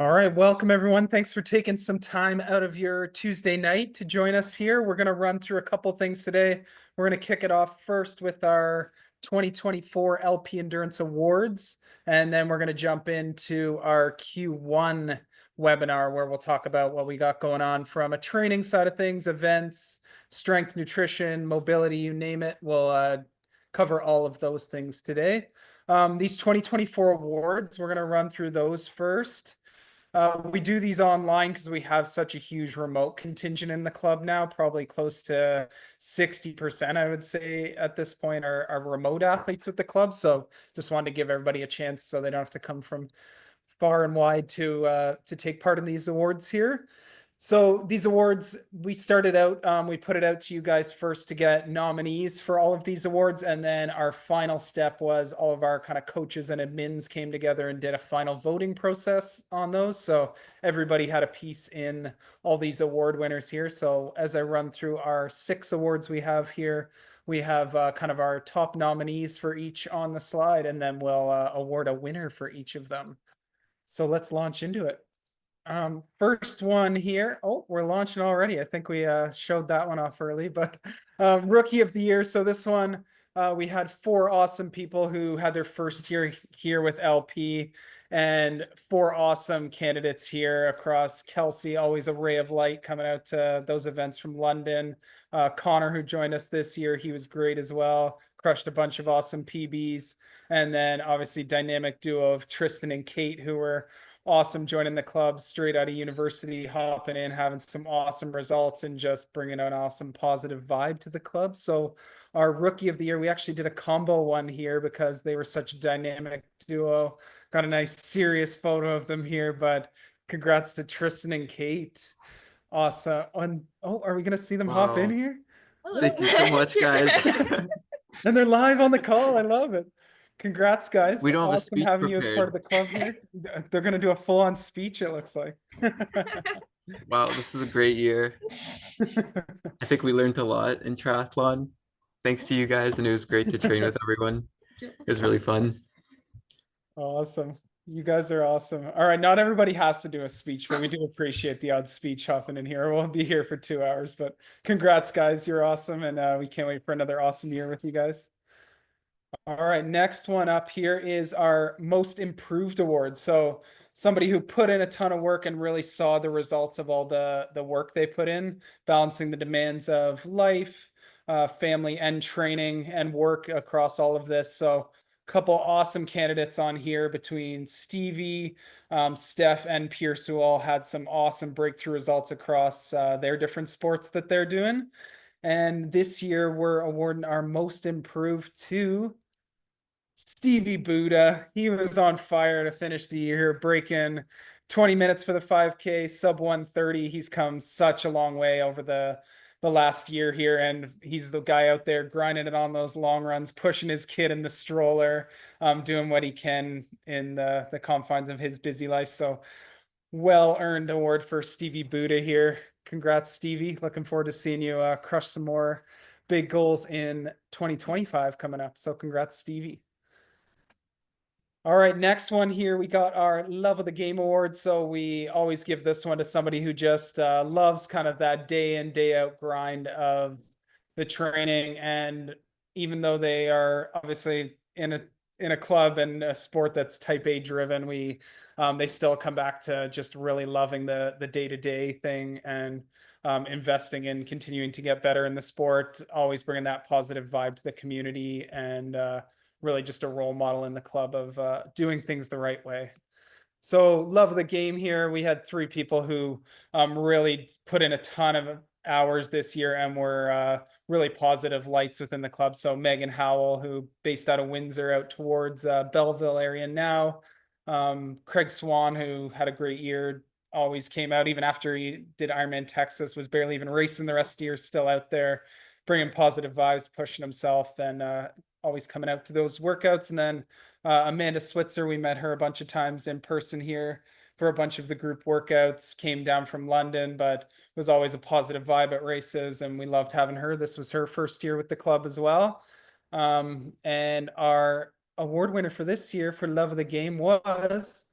All right, welcome everyone. Thanks for taking some time out of your Tuesday night to join us here. We're going to run through a couple things today. We're going to kick it off first with our 2024 LP Endurance Awards, and then we're going to jump into our Q1 webinar where we'll talk about what we got going on from a training side of things, events, strength, nutrition, mobility, you name it. We'll cover all of those things today. These 2024 awards, we're going to run through those first. We do these online because we have such a huge remote contingent in the club now, probably close to 60%, I would say, at this point are remote athletes with the club. So just wanted to give everybody a chance so they don't have to come from far and wide to take part in these awards here. So these awards, we started out, we put it out to you guys first to get nominees for all of these awards. And then our final step was all of our kind of coaches and admins came together and did a final voting process on those. So everybody had a piece in all these award winners here. So as I run through our 6 awards we have here, we have kind of our top nominees for each on the slide, and then we'll award a winner for each of them. So let's launch into it. First one here. Oh, we're launching already. I think we showed that one off early, but Rookie of the Year. So this one, we had 4 awesome people who had their first year here with LP, and 4 awesome candidates here across Kelsey, always a ray of light coming out to those events from London. Connor, who joined us this year, he was great as well. Crushed a bunch of awesome PBs. And then obviously dynamic duo of Tristan and Kate, who were awesome joining the club straight out of university, hopping in, having some awesome results, and just bringing an awesome positive vibe to the club. So our Rookie of the Year, we actually did a combo one here because they were such a dynamic duo. Got a nice serious photo of them here, but congrats to Tristan and Kate. Awesome. Oh, are we going to see them hop in Wow. here? Thank you so much, guys. And they're live on the call. I love it. Congrats, guys. We don't have a Awesome speech having you as part of prepared. the club here. They're going to do a full-on speech, it looks like. Wow, this is a great year. I think we learned a lot in triathlon. Thanks to you guys, and it was great to train with everyone. It was really fun. Awesome. You guys are awesome. All right, not everybody has to do a speech, but we do appreciate the odd speech hopping in here. We'll be here for 2 hours, but congrats, guys. You're awesome, and we can't wait for another awesome year with you guys. All right, next one up here is our most improved award. So somebody who put in a ton of work and really saw the results of all the work they put in, balancing the demands of life, family, and training and work across all of this. So a couple awesome candidates on here between Stevie, Steph, and Pierce, who all had some awesome breakthrough results across their different sports that they're doing. And this year, we're awarding our most improved to Stevie Buddha. He was on fire to finish the year, breaking 20 minutes for the 5K, sub 130. He's come such a long way over the last year here, and he's the guy out there grinding it on those long runs, pushing his kid in the stroller, doing what he can in the confines of his busy life. So well-earned award for Stevie Buddha here. Congrats, Stevie. Looking forward to seeing you crush some more big goals in 2025 coming up. So congrats, Stevie. All right, next one here, we got our Love of the Game Award. So we always give this one to somebody who just loves kind of that day in, day out grind of the training. And even though they are obviously in a club and a sport that's type A driven, they still come back to just really loving the day-to-day thing and investing in continuing to get better in the sport, always bringing that positive vibe to the community, and really just a role model in the club of doing things the right way. So love of the game here. We had 3 people who really put in a ton of hours this year and were really positive lights within the club. So Megan Howell, who based out of Windsor out towards Belleville area now. Craig Swan, who had a great year, always came out even after he did Ironman Texas, was barely even racing the rest of the year, still out there bringing positive vibes, pushing himself, and always coming out to those workouts. And then Amanda Switzer, we met her a bunch of times in person here for a bunch of the group workouts, came down from London, but was always a positive vibe at races, and we loved having her. This was her first year with the club as well. And our award winner for this year for Love of the Game was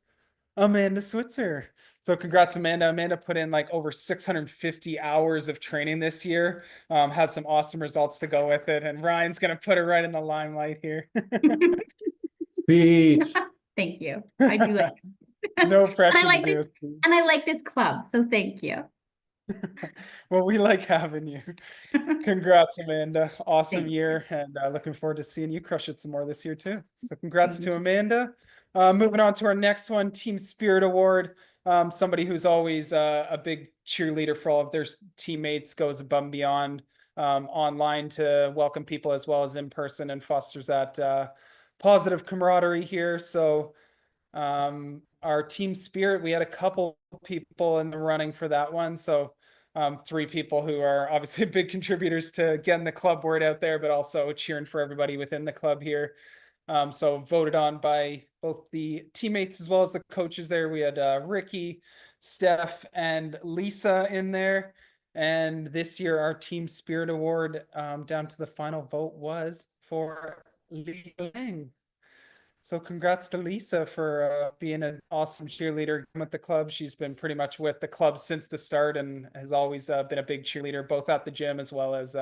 Amanda Switzer. So congrats, Amanda. Amanda put in like over 650 hours of training this year. Had some awesome results to go with it. And Ryan's gonna put her right in the limelight here. Speech. Thank you. I do like No and pressure I to like do a this, speech. and I like this club, so thank you. Well, we like having you. Congrats, Amanda. Awesome Thanks. year, and looking forward to seeing you crush it some more this year too. So congrats Thank to you. Amanda. Moving on to our next one, Team Spirit Award. Somebody who's always a big cheerleader for all of their teammates, goes above and beyond online to welcome people as well as in person, and fosters that positive camaraderie here. So our team spirit, we had a couple people in the running for that one. So three people who are obviously big contributors to getting the club word out there, but also cheering for everybody within the club here. So voted on by both the teammates as well as the coaches there. We had Ricky, Steph, and Lisa in there. And this year, our Team Spirit Award down to the final vote was for Lisa Lang. So congrats to Lisa for being an awesome cheerleader with the club. She's been pretty much with the club since the start and has always been a big cheerleader, both at the gym as well as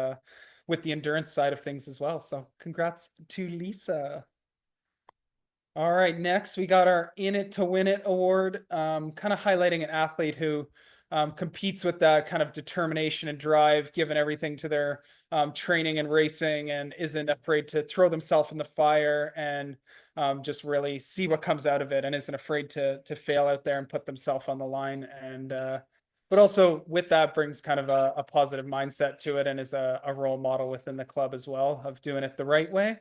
with the endurance side of things as well. So congrats to Lisa. All right, next we got our In It to Win It award, kind of highlighting an athlete who competes with that kind of determination and drive, given everything to their training and racing, and isn't afraid to throw themselves in the fire and just really see what comes out of it, and isn't afraid to fail out there and put themselves on the line. And but also with that brings kind of a positive mindset to it, and is a role model within the club as well of doing it the right way.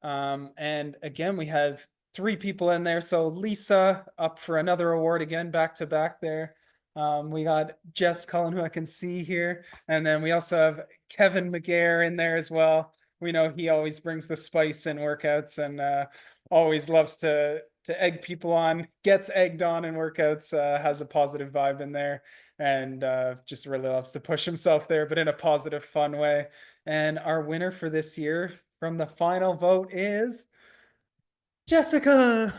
And again, we have three people in there. So Lisa up for another award again, back to back there. We got Jess Cullen, who I can see here. And then we also have Kevin McGare in there as well. We know he always brings the spice in workouts, and always loves to egg people on, gets egged on in workouts, has a positive vibe in there, and just really loves to push himself there, but in a positive, fun way. And our winner for this year from the final vote is Jessica.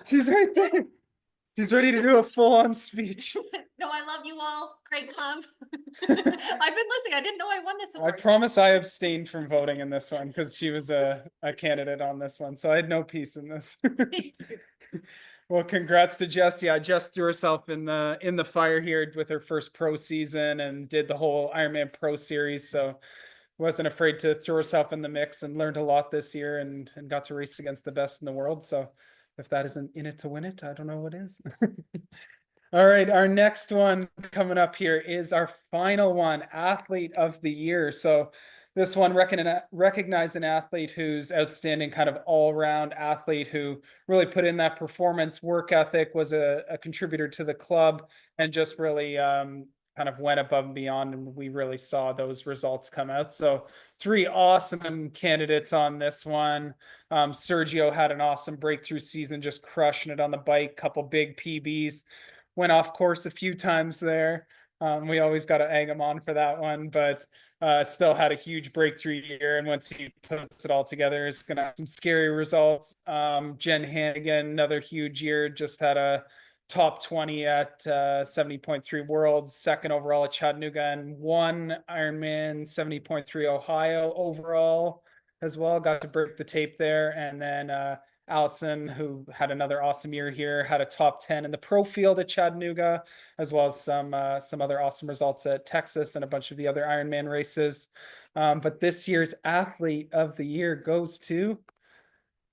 She's right there. She's ready to do a full-on speech. No, I love you all. Great club. I've been listening. I didn't know I won this I award. promise I abstained from voting in this one because she was a candidate on this one. So I had no piece in this. Well, congrats to Jess. Yeah, Jess threw herself in the fire here with her first pro season and did the whole Ironman Pro series. So wasn't afraid to throw herself in the mix, and learned a lot this year, and got to race against the best in the world. So if that isn't in it to win it, I don't know what is. All right, our next one coming up here is our final one, Athlete of the Year. So this one recognized an athlete who's outstanding, kind of all-round athlete who really put in that performance work ethic, was a contributor to the club, and just really kind of went above and beyond, and we really saw those results come out. So three awesome candidates on this one. Sergio had an awesome breakthrough season, just crushing it on the bike, couple big PBs, went off course a few times there. We always got to egg him on for that one, but still had a huge breakthrough year. And once he puts it all together, is going to have some scary results. Jen Hannigan, another huge year, just had a top 20 at 70.3 Worlds, second overall at Chattanooga, and won Ironman 70.3 Ohio overall as well. Got to break the tape there. And then Allison, who had another awesome year here, had a top 10 in the pro field at Chattanooga, as well as some other awesome results at Texas and a bunch of the other Ironman races. But this year's Athlete of the Year goes to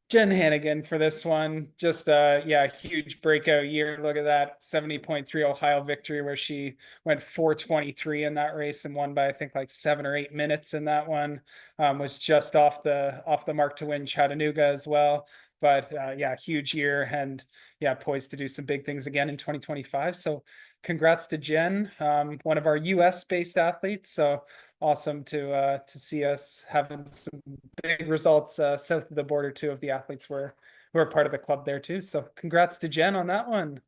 Jen Hannigan for this one. Just yeah, huge breakout year. Look at that 70.3 Ohio victory where she went 4:23 in that race and won by I think like 7 or 8 minutes in that one. Was just off the mark to win Chattanooga as well. But yeah, huge year, and yeah, poised to do some big things again in 2025. So congrats to Jen, one of our US based athletes. So awesome to see us having some big results south of the border too, of the athletes who are part of the club there too. So congrats to Jen on that one.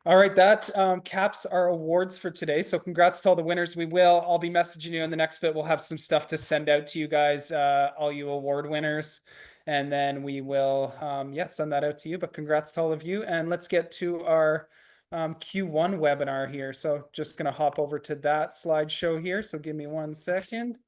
All right, that caps our awards for today. So congrats to all the winners. I'll be messaging you in the next bit. We'll have some stuff to send out to you guys, all you award winners. And then we will, yeah, send that out to you. But congrats to all of you. And let's get to our Q1 webinar here. So just going to hop over to that slideshow here. So give me 1 second.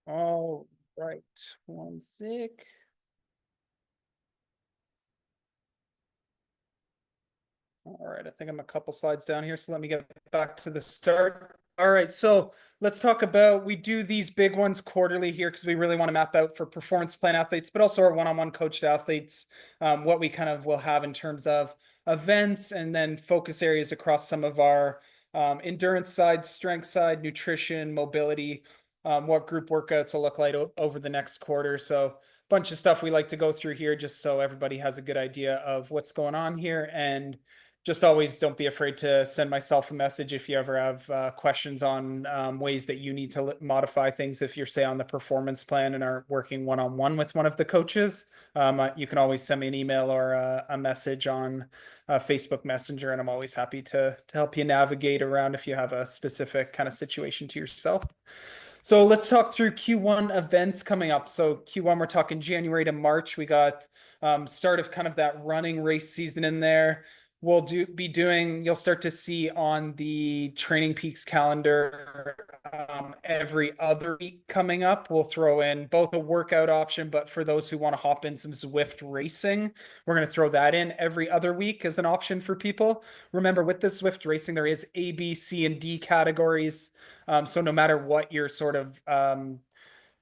All right, 1 sec. All right, I think I'm a couple slides down here, so let me get back to the start. All right, so let's talk about, we do these big ones quarterly here because we really want to map out for performance plan athletes, but also our one-on-one coached athletes, what we kind of will have in terms of events and then focus areas across some of our endurance side, strength side, nutrition, mobility, what group workouts will look like over the next quarter. So bunch of stuff we like to go through here just so everybody has a good idea of what's going on here. And just always don't be afraid to send myself a message if you ever have questions on ways that you need to modify things. If you're, say, on the performance plan and are working one-on-one with one of the coaches, you can always send me an email or a message on Facebook Messenger, and I'm always happy to help you navigate around if you have a specific kind of situation to yourself. So let's talk through Q1 events coming up. So Q1, we're talking January to March. We got start of kind of that running race season in there. We'll be doing, you'll start to see on the Training Peaks calendar every other week coming up. We'll throw in both a workout option, but for those who want to hop in some Zwift racing, we're going to throw that in every other week as an option for people. Remember, with the Zwift racing, there is A, B, C, and D categories. So no matter what your sort of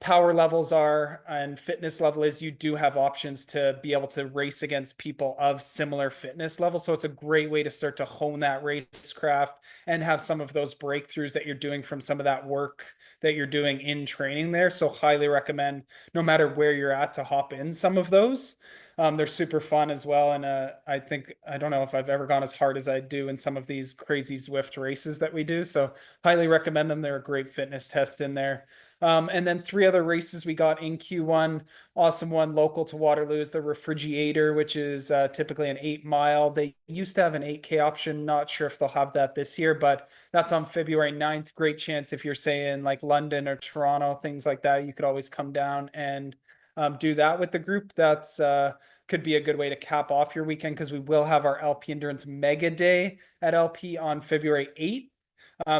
power levels are and fitness level is, you do have options to be able to race against people of similar fitness level. So it's a great way to start to hone that racecraft and have some of those breakthroughs that you're doing from some of that work that you're doing in training there. So highly recommend, no matter where you're at, to hop in some of those. They're super fun as well. And I think, I don't know if I've ever gone as hard as I do in some of these crazy Zwift races that we do. So highly recommend them. They're a great fitness test in there. And then 3 other races we got in Q1. Awesome one local to Waterloo is the Refrigerator, which is typically an 8-mile. They used to have an 8K option. Not sure if they'll have that this year, but that's on February 9th. Great chance if you're saying like London or Toronto, things like that, you could always come down and do that with the group. That's could be a good way to cap off your weekend, because we will have our LP Endurance Mega Day at LP on February 8th.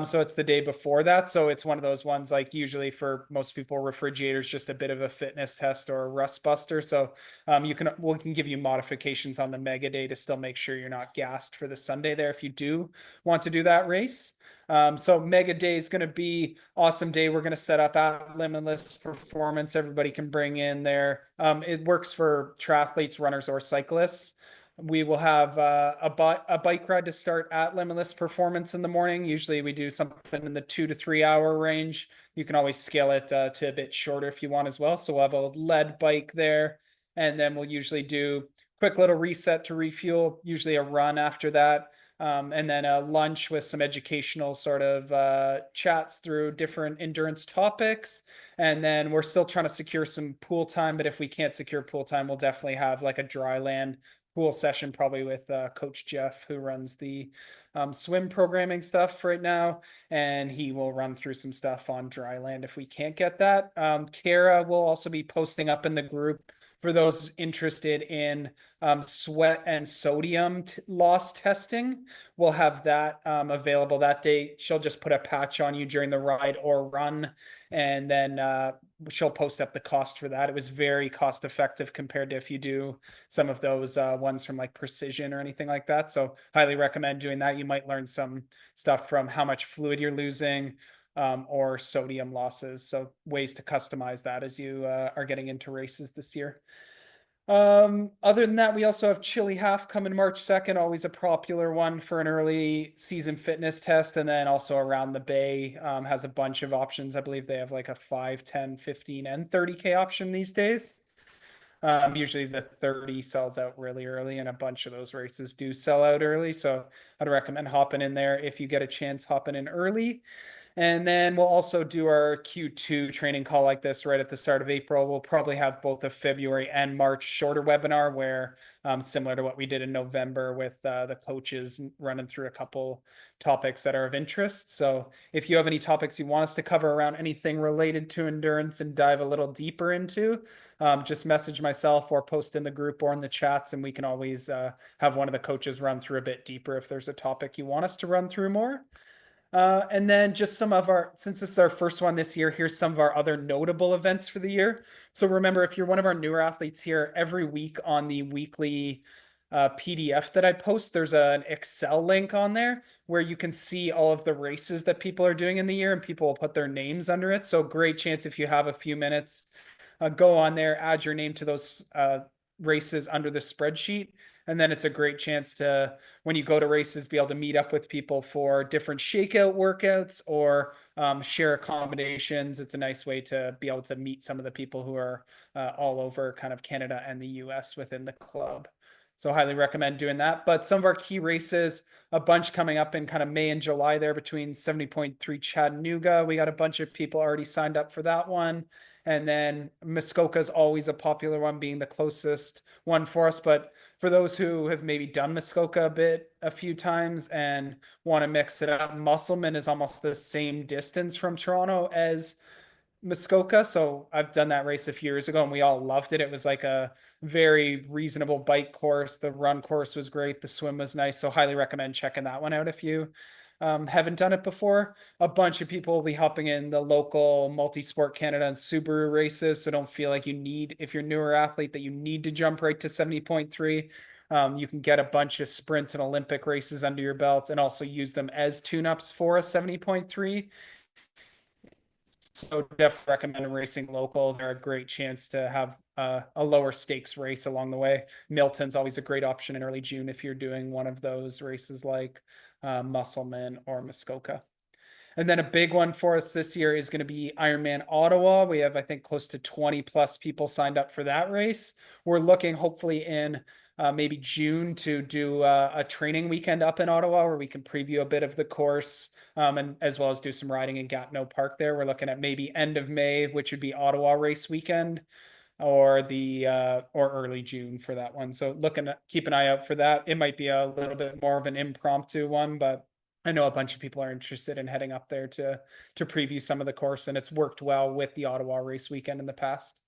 So it's the day before that. So it's one of those ones, like usually for most people, Refrigerator's just a bit of a fitness test or a rust buster. So we can give you modifications on the Mega Day to still make sure you're not gassed for the Sunday there if you do want to do that race. So Mega Day is going to be awesome day. We're going to set up at Limitless Performance. Everybody can bring in their, it works for triathletes, runners, or cyclists. We will have a bike ride to start at Limitless Performance in the morning. Usually we do something in the 2 to 3 hour range. You can always scale it to a bit shorter if you want as well. So we'll have a lead bike there. And then we'll usually do quick little reset to refuel, usually a run after that. And then a lunch with some educational sort of chats through different endurance topics. And then we're still trying to secure some pool time, but if we can't secure pool time, we'll definitely have like a dry land pool session, probably with Coach Jeff, who runs the swim programming stuff right now, and he will run through some stuff on dry land if we can't get that. Kara will also be posting up in the group for those interested in sweat and sodium loss testing. We'll have that available that day. She'll just put a patch on you during the ride or run, and then she'll post up the cost for that. It was very cost effective compared to if you do some of those ones from like Precision or anything like that. So highly recommend doing that. You might learn some stuff from how much fluid you're losing, or sodium losses. So ways to customize that as you are getting into races this year. Other than that, we also have Chili Half coming March 2nd, always a popular one for an early season fitness test. And then also Around the Bay has a bunch of options. I believe they have like a 5, 10, 15, and 30K option these days. Usually the 30 sells out really early, and a bunch of those races do sell out early. So I'd recommend hopping in there if you get a chance, hopping in early. And then we'll also do our Q2 training call like this right at the start of April. We'll probably have both a February and March shorter webinar where similar to what we did in November with the coaches running through a couple topics that are of interest. So if you have any topics you want us to cover around anything related to endurance and dive a little deeper into, just message myself or post in the group or in the chats, and we can always have one of the coaches run through a bit deeper if there's a topic you want us to run through more. And then just some of our, since this is our first one this year, here's some of our other notable events for the year. So remember, if you're one of our newer athletes here, every week on the weekly PDF that I post, there's an Excel link on there where you can see all of the races that people are doing in the year, and people will put their names under it. So great chance if you have a few minutes, go on there, add your name to those races under the spreadsheet. And then it's a great chance to, when you go to races, be able to meet up with people for different shakeout workouts or share accommodations. It's a nice way to be able to meet some of the people who are all over kind of Canada and the US within the club. So highly recommend doing that. But some of our key races, a bunch coming up in kind of May and July there between 70.3 Chattanooga. We got a bunch of people already signed up for that one. And then Muskoka is always a popular one, being the closest one for us. But for those who have maybe done Muskoka a few times and want to mix it up, Musselman is almost the same distance from Toronto as Muskoka. So I've done that race a few years ago and we all loved it. It was like a very reasonable bike course. The run course was great. The swim was nice. So highly recommend checking that one out if you haven't done it before. A bunch of people will be hopping in the local Multisport Canada and Subaru races. So don't feel like you need, if you're a newer athlete, that you need to jump right to 70.3. You can get a bunch of sprint and Olympic races under your belt and also use them as tune-ups for a 70.3. So definitely recommend racing local. They're a great chance to have a lower stakes race along the way. Milton's always a great option in early June if you're doing one of those races like Musselman or Muskoka. And then a big one for us this year is going to be Ironman Ottawa. We have, I think, close to 20 plus people signed up for that race. We're looking hopefully in maybe June to do a training weekend up in Ottawa where we can preview a bit of the course and as well as do some riding in Gatineau Park there. We're looking at maybe end of May, which would be Ottawa race weekend, or early June for that one. So keep an eye out for that. It might be a little bit more of an impromptu one, but I know a bunch of people are interested in heading up there to preview some of the course, and it's worked well with the Ottawa race weekend in the past.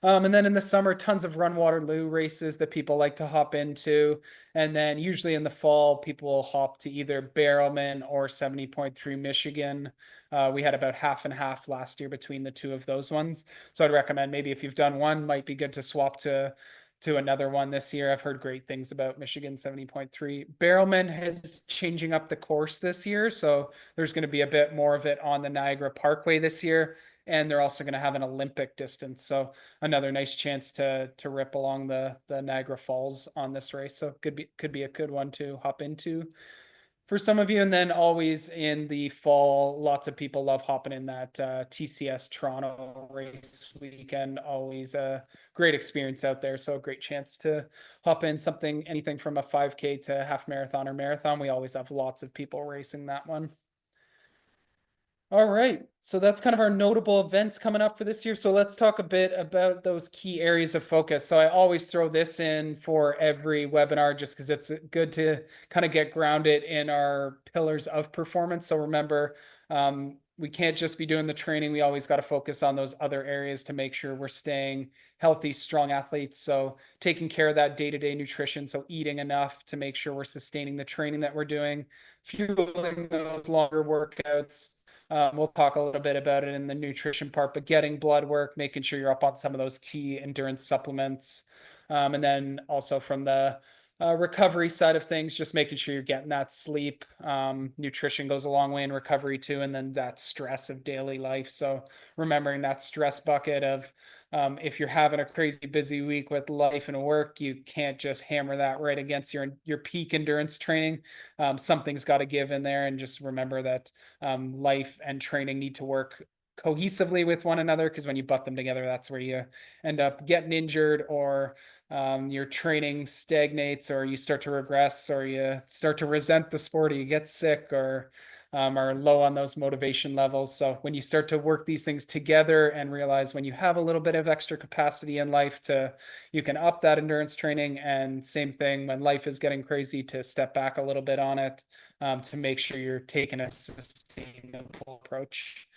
And then in the summer, tons of Run Waterloo races that people like to hop into. And then usually in the fall, people will hop to either Barrowman or 70.3 Michigan. We had about half and half last year between the two of those ones. So I'd recommend maybe if you've done one, might be good to swap to another one this year. I've heard great things about Michigan 70.3. Barrowman is changing up the course this year. So there's going to be a bit more of it on the Niagara Parkway this year. And they're also going to have an Olympic distance. So another nice chance to rip along the Niagara Falls on this race. So could be a good one to hop into for some of you. And then always in the fall, lots of people love hopping in that TCS Toronto race weekend. Always a great experience out there. So a great chance to hop in anything from a 5K to half marathon or marathon. We always have lots of people racing that one. All right, so that's kind of our notable events coming up for this year. So let's talk a bit about those key areas of focus. So I always throw this in for every webinar just because it's good to kind of get grounded in our pillars of performance. So remember, we can't just be doing the training. We always got to focus on those other areas to make sure we're staying healthy, strong athletes. So taking care of that day-to-day nutrition. So eating enough to make sure we're sustaining the training that we're doing, fueling those longer workouts. We'll talk a little bit about it in the nutrition part, but getting blood work, making sure you're up on some of those key endurance supplements. And then also from the recovery side of things, just making sure you're getting that sleep. Nutrition goes a long way in recovery too. And then that stress of daily life. So remembering that stress bucket of if you're having a crazy busy week with life and work, you can't just hammer that right against your peak endurance training. Something's got to give in there, and just remember that life and training need to work cohesively with one another, because when you butt them together, that's where you end up getting injured, or your training stagnates, or you start to regress, or you start to resent the sport, or you get sick, or are low on those motivation levels. So when you start to work these things together and realize when you have a little bit of extra capacity in life you can up that endurance training, and same thing when life is getting crazy to step back a little bit on it, to make sure you're taking a sustainable approach.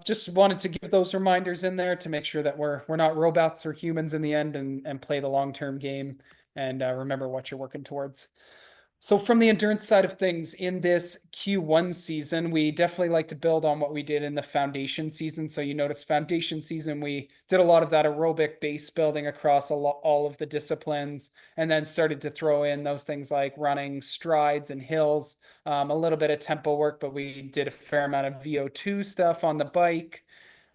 Just wanted to give those reminders in there to make sure that we're not robots or humans in the end, and play the long-term game, and remember what you're working towards. So from the endurance side of things, in this Q1 season, we definitely like to build on what we did in the foundation season. So you notice foundation season, we did a lot of that aerobic base building across all of the disciplines, and then started to throw in those things like running, strides, and hills, a little bit of tempo work, but we did a fair amount of VO2 stuff on the bike.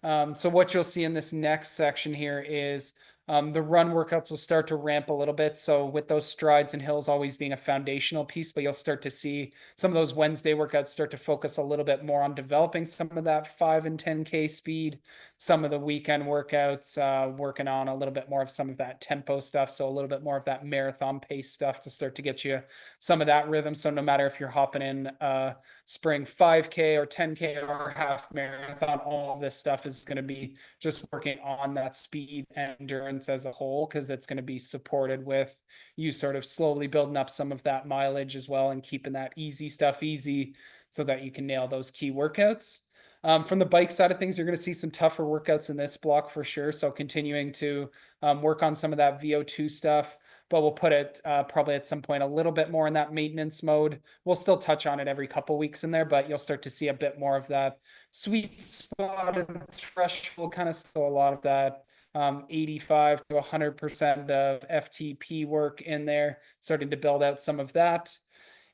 So what you'll see in this next section here is the run workouts will start to ramp a little bit. So with those strides and hills always being a foundational piece, but you'll start to see some of those Wednesday workouts start to focus a little bit more on developing some of that 5 and 10K speed. Some of the weekend workouts, working on a little bit more of some of that tempo stuff. So a little bit more of that marathon pace stuff to start to get you some of that rhythm. So no matter if you're hopping in spring 5K or 10K or half marathon, all of this stuff is going to be just working on that speed and endurance as a whole, because it's going to be supported with you sort of slowly building up some of that mileage as well, and keeping that easy stuff easy so that you can nail those key workouts. From the bike side of things, you're going to see some tougher workouts in this block for sure. So continuing to work on some of that VO2 stuff, but we'll put it probably at some point a little bit more in that maintenance mode. We'll still touch on it every couple weeks in there, but you'll start to see a bit more of that sweet spot and threshold kind of, so a lot of that 85 to 100% of FTP work in there, starting to build out some of that.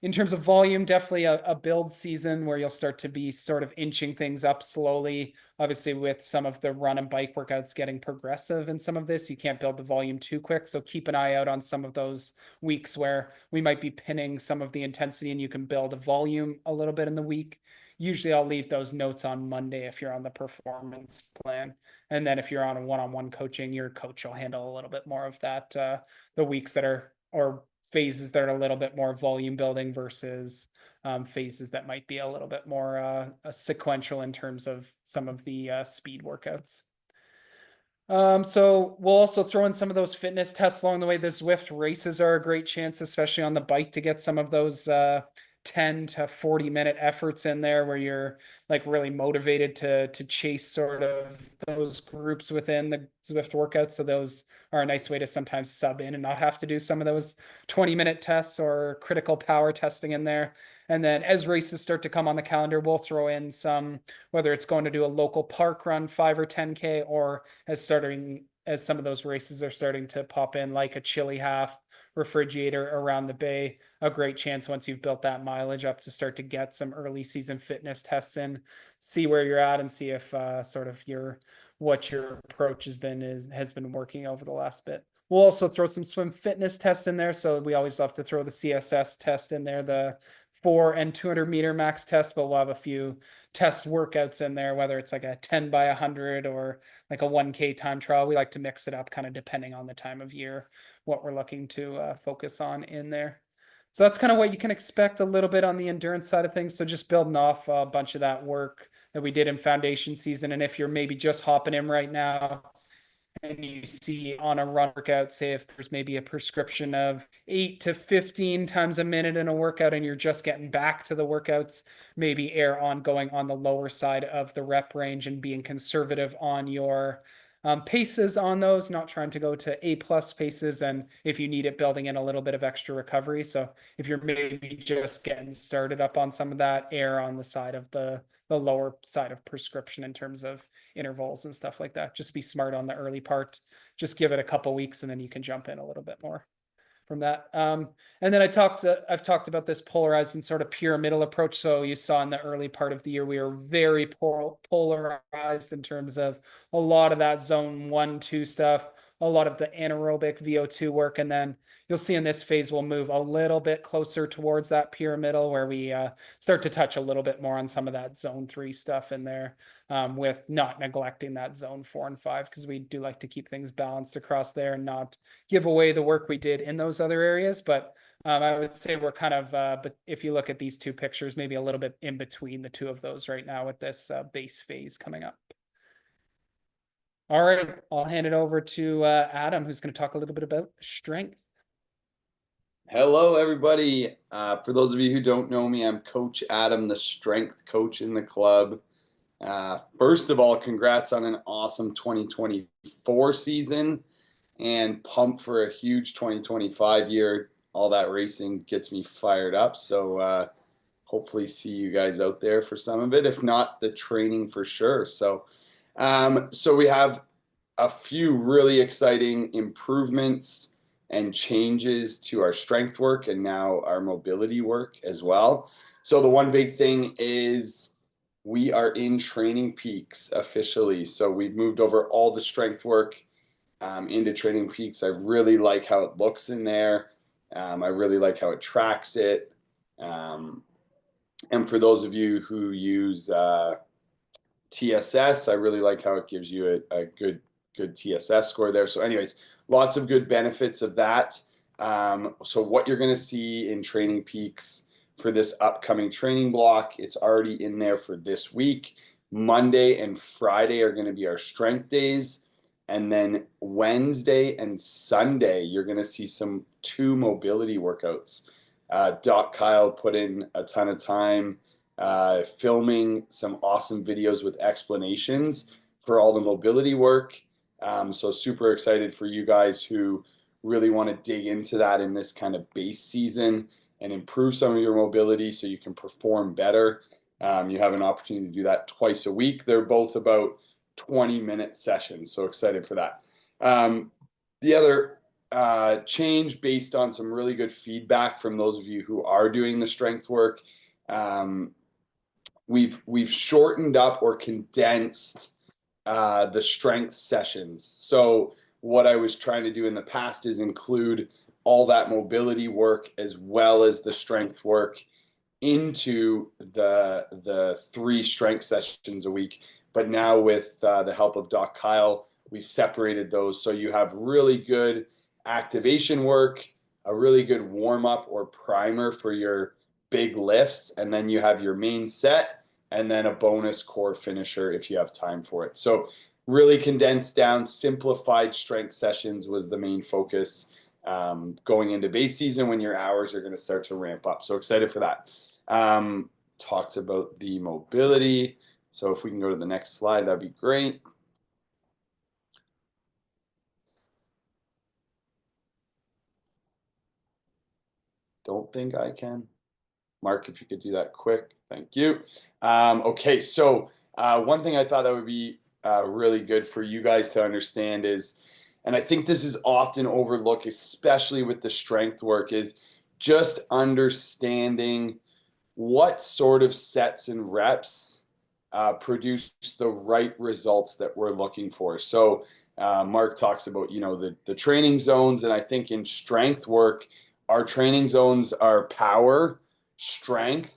In terms of volume, definitely a build season where you'll start to be sort of inching things up slowly. Obviously, with some of the run and bike workouts getting progressive in some of this, you can't build the volume too quick. So keep an eye out on some of those weeks where we might be pinning some of the intensity, and you can build a volume a little bit in the week. Usually I'll leave those notes on Monday if you're on the performance plan. And then if you're on a one-on-one coaching, your coach will handle a little bit more of that, the weeks that are, or phases that are a little bit more volume building versus phases that might be a little bit more sequential in terms of some of the speed workouts. So we'll also throw in some of those fitness tests along the way. The Zwift races are a great chance, especially on the bike, to get some of those 10 to 40-minute efforts in there where you're like really motivated to chase sort of those groups within the Zwift workouts. So those are a nice way to sometimes sub in and not have to do some of those 20-minute tests or critical power testing in there. And then as races start to come on the calendar, we'll throw in some, whether it's going to do a local park run 5 or 10K, or as some of those races are starting to pop in, like a Chili Half Refrigerator around the bay, a great chance once you've built that mileage up to start to get some early season fitness tests in, see where you're at, and see if sort of what your approach has been working over the last bit. We'll also throw some swim fitness tests in there. So we always love to throw the CSS test in there, the 4 and 200 meter max test, but we'll have a few test workouts in there, whether it's like a 10 by 100 or like a 1K time trial. We like to mix it up kind of depending on the time of year, what we're looking to focus on in there. So that's kind of what you can expect a little bit on the endurance side of things. So just building off a bunch of that work that we did in foundation season. And if you're maybe just hopping in right now and you see on a run workout, say if there's maybe a prescription of 8 to 15 times a minute in a workout and you're just getting back to the workouts, maybe err on going on the lower side of the rep range and being conservative on your paces on those, not trying to go to A+ paces, and if you need it, building in a little bit of extra recovery. So if you're maybe just getting started up on some of that, err on the side of the lower side of prescription in terms of intervals and stuff like that. Just be smart on the early part. Just give it a couple weeks and then you can jump in a little bit more from that. And then I've talked about this polarized and sort of pyramidal approach. So you saw in the early part of the year, we were very polarized in terms of a lot of that zone 1-2 stuff, a lot of the anaerobic VO2 work. And then you'll see in this phase, we'll move a little bit closer towards that pyramidal where we start to touch a little bit more on some of that zone 3 stuff in there, with not neglecting that zone 4 and 5, because we do like to keep things balanced across there and not give away the work we did in those those other areas, but I would say we're kind of, but if you look at these two pictures, maybe a little bit in between the two of those right now with this base phase coming up. All right, I'll hand it over to Adam, who's going to talk a little bit about strength. Hello, everybody. For those of you who don't know me, I'm Coach Adam, the strength coach in the club. First of all, congrats on an awesome 2024 season and pumped for a huge 2025 year. All that racing gets me fired up. So hopefully see you guys out there for some of it. If not, the training for sure. So we have a few really exciting improvements and changes to our strength work and now our mobility work as well. So the one big thing is we are in Training Peaks officially. So we've moved over all the strength work into Training Peaks. I really like how it looks in there. I really like how it tracks it. And for those of you who use TSS, I really like how it gives you a good TSS score there. So anyways, lots of good benefits of that. So what you're going to see in Training Peaks for this upcoming training block, it's already in there for this week. Monday and Friday are going to be our strength days. And then Wednesday and Sunday, you're going to see two mobility workouts. Doc Kyle put in a ton of time filming some awesome videos with explanations for all the mobility work. So super excited for you guys who really want to dig into that in this kind of base season and improve some of your mobility so you can perform better. You have an opportunity to do that twice a week. They're both about 20-minute sessions, so excited for that. The other change based on some really good feedback from those of you who are doing the strength work, we've shortened up or condensed the strength sessions. So what I was trying to do in the past is include all that mobility work as well as the strength work into the 3 strength sessions a week. But now with the help of Doc Kyle, we've separated those. So you have really good activation work, a really good warm up or primer for your big lifts. And then you have your main set and then a bonus core finisher if you have time for it. So really condensed down, simplified strength sessions was the main focus going into base season when your hours are going to start to ramp up. So excited for that. Talked about the mobility. So if we can go to the next slide, that'd be great. Don't think I can. Mark, if you could do that quick. Thank you. Okay, so one thing I thought that would be really good for you guys to understand is, and I think this is often overlooked, especially with the strength work, is just understanding what sort of sets and reps produce the right results that we're looking for. So Mark talks about, the training zones, and I think in strength work, our training zones are power, strength,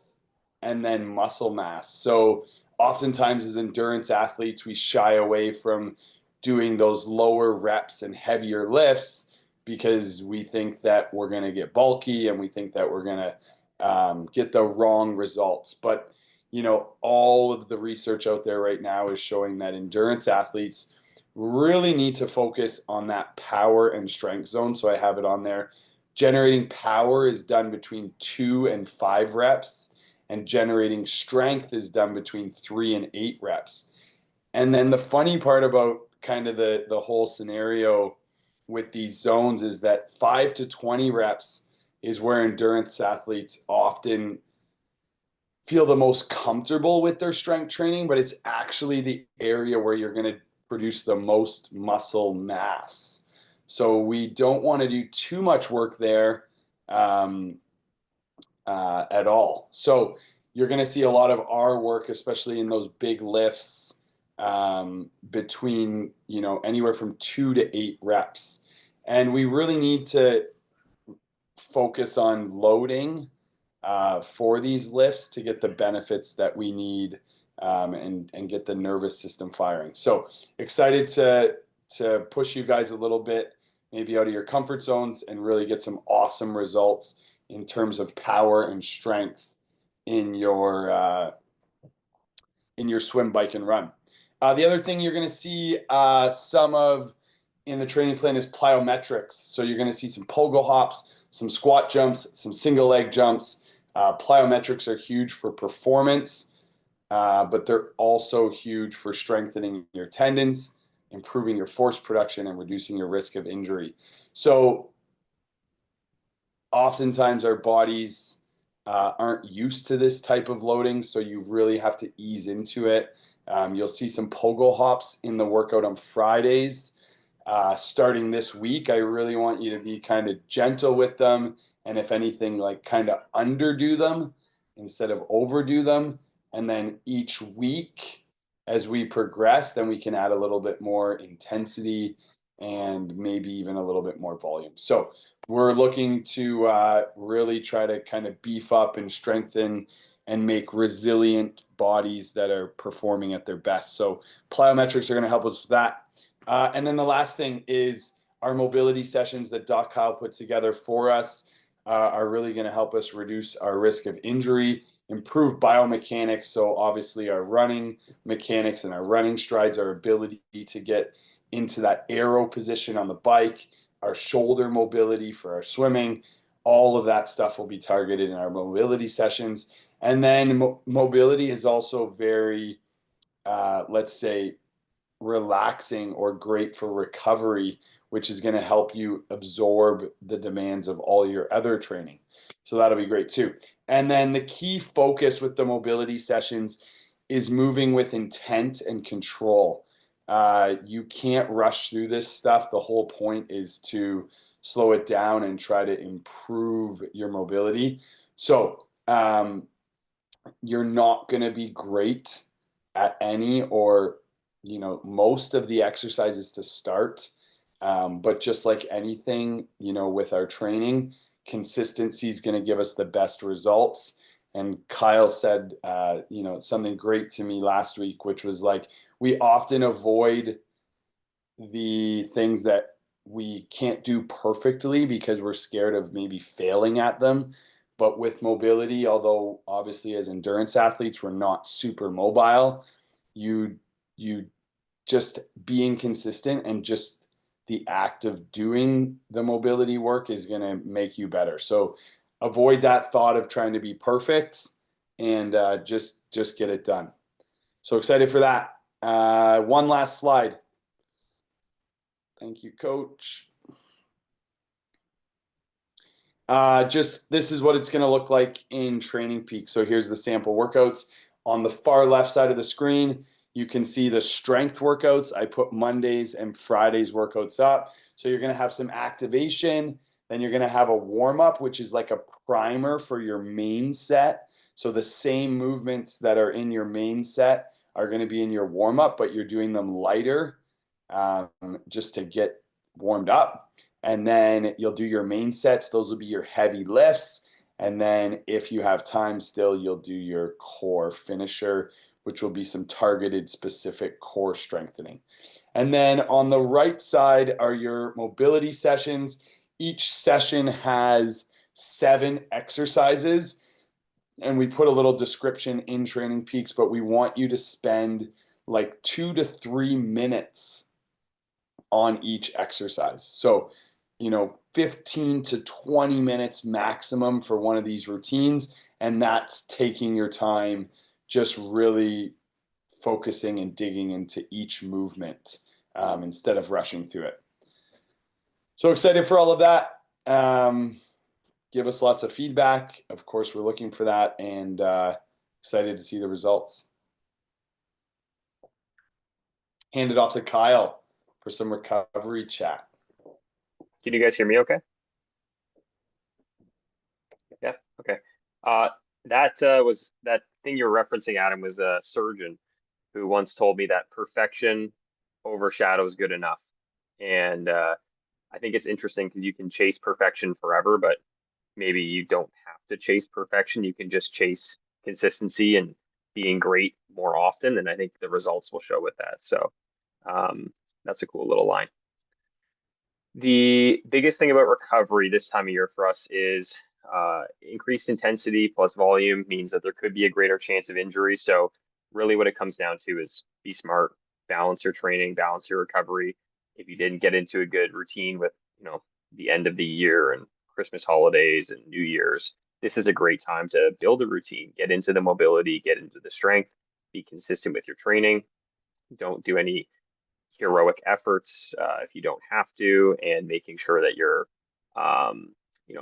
and then muscle mass. So oftentimes as endurance athletes, we shy away from doing those lower reps and heavier lifts because we think that we're going to get bulky and we think that we're going to get the wrong results. But, all of the research out there right now is showing that endurance athletes really need to focus on that power and strength zone. So I have it on there. Generating power is done between 2 and 5 reps, and generating strength is done between 3 and 8 reps. And then the funny part about kind of the whole scenario with these zones is that 5 to 20 reps is where endurance athletes often feel the most comfortable with their strength training, but it's actually the area where you're going to produce the most muscle mass. So we don't want to do too much work there at all. So you're going to see a lot of our work, especially in those big lifts, between anywhere from 2 to 8 reps. And we really need to focus on loading for these lifts to get the benefits that we need and get the nervous system firing. So excited to push you guys a little bit maybe out of your comfort zones, and really get some awesome results in terms of power and strength in your swim, bike, and run. The other thing you're going to see some of in the training plan is plyometrics. So you're going to see some pogo hops, some squat jumps, some single leg jumps. Plyometrics are huge for performance, but they're also huge for strengthening your tendons, improving your force production, and reducing your risk of injury. So oftentimes our bodies aren't used to this type of loading, so you really have to ease into it. You'll see some pogo hops in the workout on Fridays. Starting this week, I really want you to be kind of gentle with them, and if anything, like kind of underdo them instead of overdo them. And then each week, as we progress, then we can add a little bit more intensity and maybe even a little bit more volume. So we're looking to really try to kind of beef up and strengthen and make resilient bodies that are performing at their best. So plyometrics are going to help us with that. And then the last thing is our mobility sessions that Doc Kyle puts together for us are really going to help us reduce our risk of injury, improve biomechanics. So obviously our running mechanics and our running strides, our ability to get into that aero position on the bike, our shoulder mobility for our swimming, all of that stuff will be targeted in our mobility sessions. And then mobility is also very, let's say, relaxing or great for recovery, which is going to help you absorb the demands of all your other training. So that'll be great too. And then the key focus with the mobility sessions is moving with intent and control. You can't rush through this stuff. The whole point is to slow it down and try to improve your mobility. So you're not going to be great at any or most of the exercises to start. But just like anything, with our training, consistency is going to give us the best results. And Kyle said, something great to me last week, which was like, we often avoid the things that we can't do perfectly because we're scared of maybe failing at them. But with mobility, although obviously as endurance athletes, we're not super mobile, you just being consistent and just the act of doing the mobility work is going to make you better. So avoid that thought of trying to be perfect and just get it done. So excited for that. One last slide. Thank you, Coach. This is what it's going to look like in Training Peaks. So here's the sample workouts. On the far left side of the screen, you can see the strength workouts. I put Mondays and Fridays workouts up. So you're going to have some activation. Then you're going to have a warm-up, which is like a primer for your main set. So the same movements that are in your main set are going to be in your warm-up, but you're doing them lighter just to get warmed up. And then you'll do your main sets. Those will be your heavy lifts. And then if you have time still, you'll do your core finisher, which will be some targeted specific core strengthening. And then on the right side are your mobility sessions. Each session has 7 exercises. And we put a little description in Training Peaks, but we want you to spend like 2 to 3 minutes on each exercise. So 15 to 20 minutes maximum for one of these routines. And that's taking your time, just really focusing and digging into each movement instead of rushing through it. So excited for all of that. Give us lots of feedback. Of course, we're looking for that and excited to see the results. Hand it off to Kyle for some recovery chat. Can you guys hear me okay? Yeah, okay. That thing you're referencing, Adam, was a surgeon who once told me that perfection overshadows good enough. And I think it's interesting because you can chase perfection forever, but maybe you don't have to chase perfection. You can just chase consistency and being great more often. And I think the results will show with that. So that's a cool little line. The biggest thing about recovery this time of year for us is increased intensity plus volume means that there could be a greater chance of injury. So really what it comes down to is be smart, balance your training, balance your recovery. If you didn't get into a good routine with, the end of the year and Christmas holidays and New Year's, this is a great time to build a routine, get into the mobility, get into the strength, be consistent with your training. Don't do any heroic efforts if you don't have to, and making sure that you're,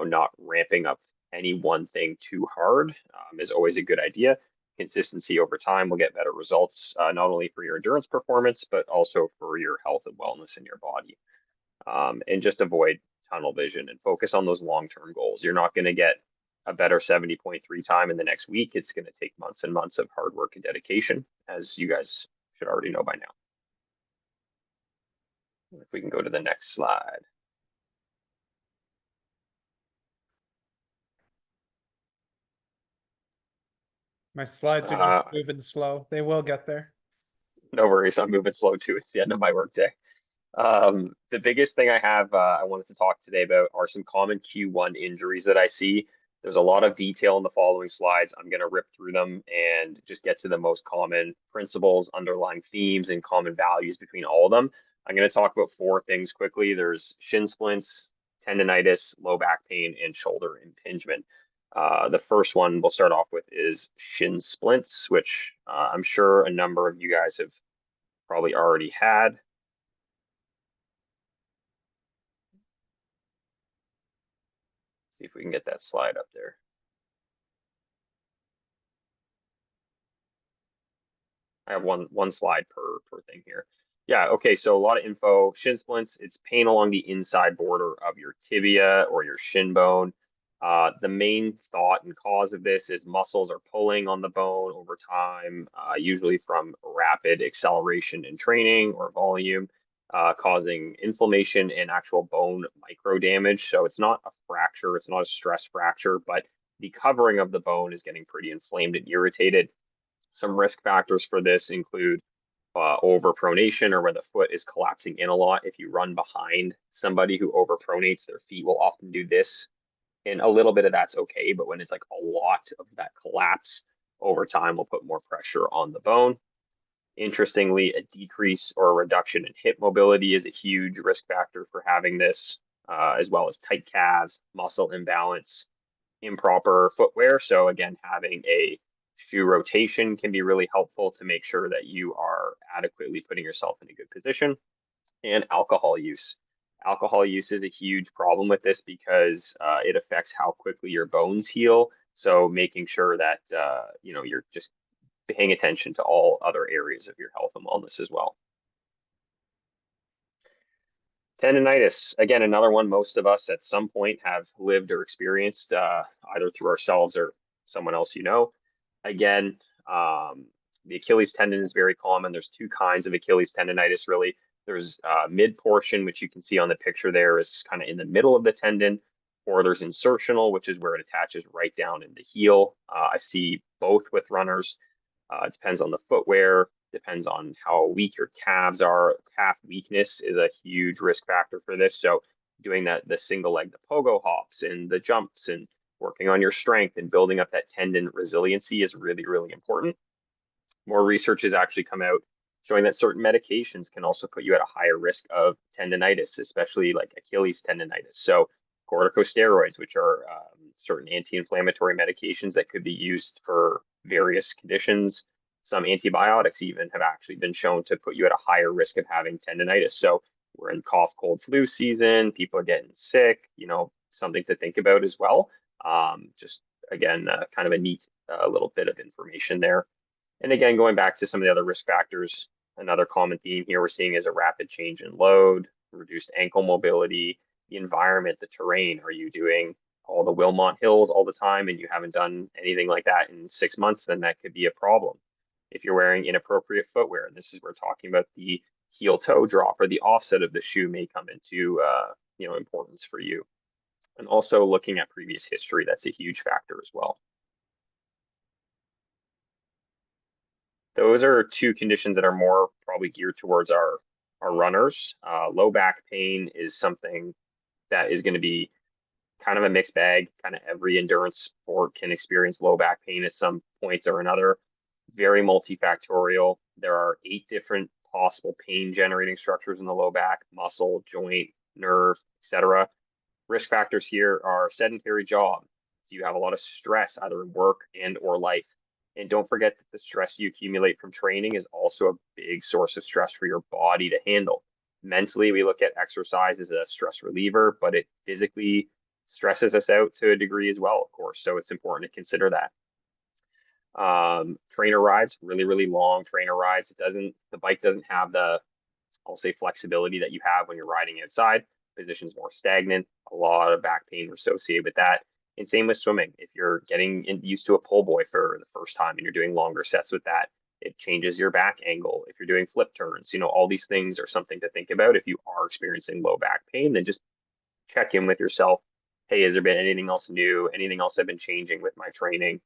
not ramping up any one thing too hard is always a good idea. Consistency over time will get better results, not only for your endurance performance, but also for your health and wellness in your body. And just avoid tunnel vision and focus on those long-term goals. You're not going to get a better 70.3 time in the next week. It's going to take months and months of hard work and dedication, as you guys should already know by now. If we can go to the next slide. My slides are just moving slow. They will get there. No worries, I'm moving slow too. It's the end of my workday. The biggest thing I have I wanted to talk today about are some common Q1 injuries that I see. There's a lot of detail in the following slides. I'm going to rip through them and just get to the most common principles, underlying themes, and common values between all of them. I'm going to talk about 4 things quickly. There's shin splints, tendonitis, low back pain, and shoulder impingement. The first one we'll start off with is shin splints, which I'm sure a number of you guys have probably already had. See if we can get that slide up there. I have one slide per thing here. Yeah, okay, so a lot of info. Shin splints, it's pain along the inside border of your tibia or your shin bone. The main thought and cause of this is muscles are pulling on the bone over time, usually from rapid acceleration in training or volume, causing inflammation and actual bone micro damage. So it's not a fracture, it's not a stress fracture, but the covering of the bone is getting pretty inflamed and irritated. Some risk factors for this include overpronation, or where the foot is collapsing in a lot. If you run behind somebody who overpronates, their feet will often do this. And a little bit of that's okay, but when it's like a lot of that collapse over time will put more pressure on the bone. Interestingly, a decrease or a reduction in hip mobility is a huge risk factor for having this, as well as tight calves, muscle imbalance, improper footwear. So again, having a shoe rotation can be really helpful to make sure that you are adequately putting yourself in a good position. And alcohol use. Alcohol use is a huge problem with this because it affects how quickly your bones heal. So making sure that you're just paying attention to all other areas of your health and wellness as well. Tendonitis, again, another one most of us at some point have lived or experienced, either through ourselves or someone else you know. Again, the Achilles tendon is very common. There's 2 kinds of Achilles tendonitis, really. There's mid portion, which you can see on the picture there, is kind of in the middle of the tendon, or there's insertional, which is where it attaches right down in the heel. I see both with runners. It depends on the footwear, depends on how weak your calves are. Calf weakness is a huge risk factor for this. So doing the single leg, the pogo hops and the jumps and working on your strength and building up that tendon resiliency is really, really important. More research has actually come out showing that certain medications can also put you at a higher risk of tendonitis, especially like Achilles tendonitis. So corticosteroids, which are certain anti-inflammatory medications that could be used for various conditions. Some antibiotics even have actually been shown to put you at a higher risk of having tendonitis. So we're in cough, cold, flu season. People are getting sick, something to think about as well. Just again, kind of a neat little bit of information there. And again, going back to some of the other risk factors, another common theme here we're seeing is a rapid change in load, reduced ankle mobility, the environment, the terrain. Are you doing all the Wilmot Hills all the time and you haven't done anything like that in 6 months? Then that could be a problem. If you're wearing inappropriate footwear, and this is we're talking about the heel toe drop or the offset of the shoe may come into importance for you. And also looking at previous history, that's a huge factor as well. Those are 2 conditions that are more probably geared towards our our runners. Low back pain is something that is going to be kind of a mixed bag. Kind of every endurance sport can experience low back pain at some point or another. Very multifactorial. There are 8 different possible pain generating structures in the low back: muscle, joint, nerve, etc. Risk factors here are sedentary job. So you have a lot of stress either in work and or life. And don't forget that the stress you accumulate from training is also a big source of stress for your body to handle. Mentally, we look at exercise as a stress reliever, but it physically stresses us out to a degree as well, of course. So it's important to consider that. Trainer rides, really long trainer rides. The bike doesn't have the, I'll say, flexibility that you have when you're riding outside. Position's more stagnant, a lot of back pain associated with that. And same with swimming. If you're getting used to a pull buoy for the first time and you're doing longer sets with that, it changes your back angle. If you're doing flip turns, all these things are something to think about. If you are experiencing low back pain, then just check in with yourself. Hey, has there been anything else new? Anything else I've been changing with my training?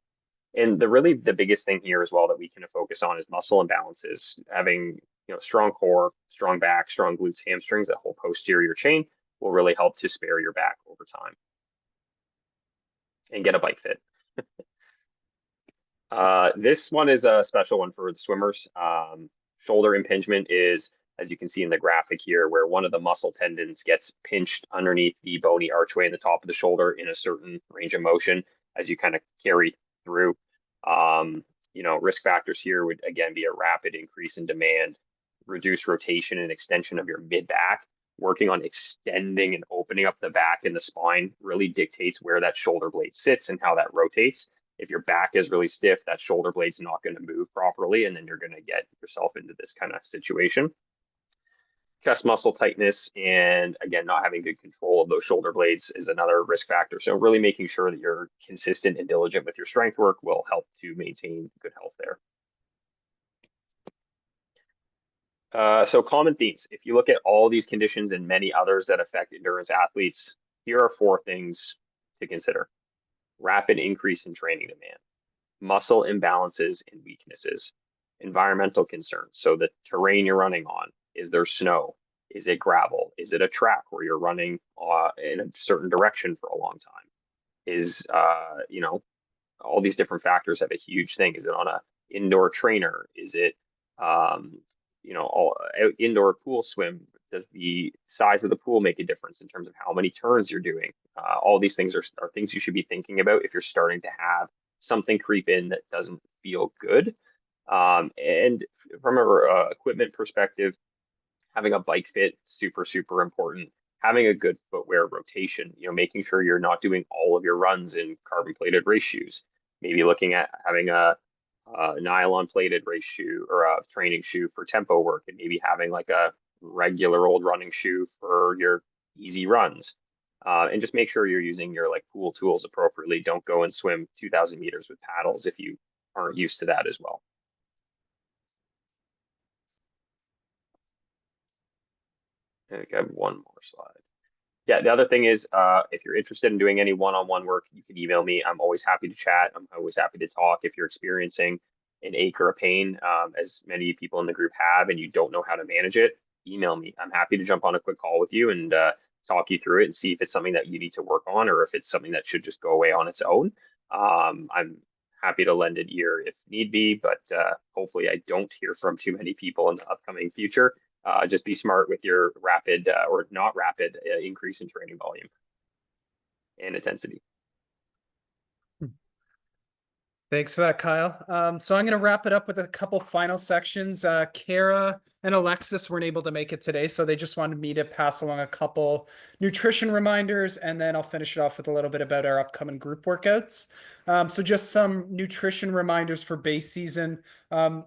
And the biggest thing here as well that we can focus on is muscle imbalances. Having strong core, strong back, strong glutes, hamstrings, that whole posterior chain will really help to spare your back over time. And get a bike fit. This one is a special one for the swimmers. Shoulder impingement is, as you can see in the graphic here, where one of the muscle tendons gets pinched underneath the bony archway in the top of the shoulder in a certain range of motion as you kind of carry through. Risk factors here would again be a rapid increase in demand, reduced rotation and extension of your mid back. Working on extending and opening up the back and the spine really dictates where that shoulder blade sits and how that rotates. If your back is really stiff, that shoulder blade's not going to move properly, and then you're going to get yourself into this kind of situation. Chest muscle tightness and, again, not having good control of those shoulder blades is another risk factor. So really making sure that you're consistent and diligent with your strength work will help to maintain good health there. So common themes. If you look at all these conditions and many others that affect endurance athletes, here are 4 things to consider. Rapid increase in training demand, muscle imbalances and weaknesses, environmental concerns. So the terrain you're running on, is there snow? Is it gravel? Is it a track where you're running in a certain direction for a long time? Is, all these different factors have a huge thing. Is it on an indoor trainer? Is it, indoor pool swim? Does the size of the pool make a difference in terms of how many turns you're doing? All these things are things you should be thinking about if you're starting to have something creep in that doesn't feel good. And from a equipment perspective, having a bike fit, super important. Having a good footwear rotation, making sure you're not doing all of your runs in carbon plated race shoes. Maybe looking at having a nylon plated race shoe or a training shoe for tempo work, and maybe having like a regular old running shoe for your easy runs. And just make sure you're using your pool tools appropriately. Don't go and swim 2,000 meters with paddles if you aren't used to that as well. I think I have one more slide. Yeah, the other thing is, if you're interested in doing any one-on-one work, you can email me. I'm always happy to chat. I'm always happy to talk. If you're experiencing an ache or a pain, as many people in the group have, and you don't know how to manage it, email me. I'm happy to jump on a quick call with you and talk you through it and see if it's something that you need to work on or if it's something that should just go away on its own. I'm happy to lend an ear if need be, but hopefully I don't hear from too many people in the upcoming future. Just be smart with your rapid or not rapid increase in training volume and intensity. Thanks for that, Kyle. So I'm going to wrap it up with a couple final sections. Kara and Alexis weren't able to make it today, so they just wanted me to pass along a couple nutrition reminders, and then I'll finish it off with a little bit about our upcoming group workouts. So just some nutrition reminders for base season.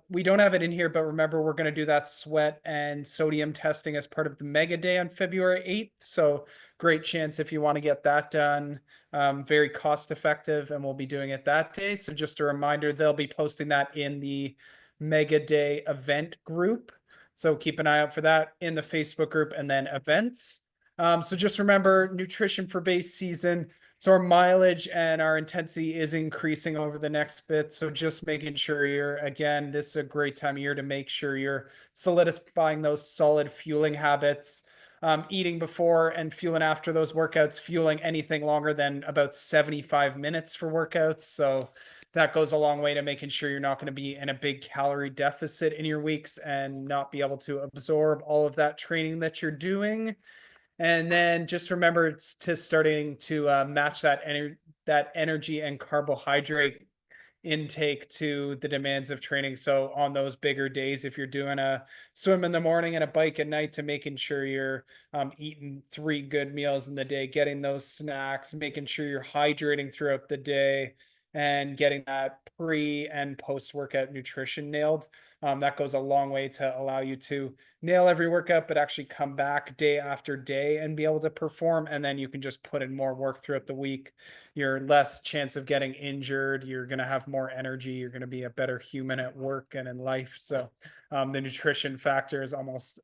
We don't have it in here, but remember, we're going to do that sweat and sodium testing as part of the Mega Day on February 8th. So great chance if you want to get that done. Very cost effective, and we'll be doing it that day. So just a reminder, they'll be posting that in the Mega Day event group. So keep an eye out for that in the Facebook group and then events. So just remember, nutrition for base season, So our mileage and our intensity is increasing over the next bit. So just making sure again, this is a great time of year to make sure you're solidifying those solid fueling habits, eating before and fueling after those workouts, fueling anything longer than about 75 minutes for workouts. So that goes a long way to making sure you're not going to be in a big calorie deficit in your weeks and not be able to absorb all of that training that you're doing. And then just remember to starting to match that energy and carbohydrate intake to the demands of training. So on those bigger days, if you're doing a swim in the morning and a bike at night, to making sure you're eating 3 good meals in the day, getting those snacks, making sure you're hydrating throughout the day, and getting that pre and post workout nutrition nailed. That goes a long way to allow you to nail every workout, but actually come back day after day and be able to perform. And then you can just put in more work throughout the week. You're less chance of getting injured. You're going to have more energy. You're going to be a better human at work and in life. So the nutrition factor is almost,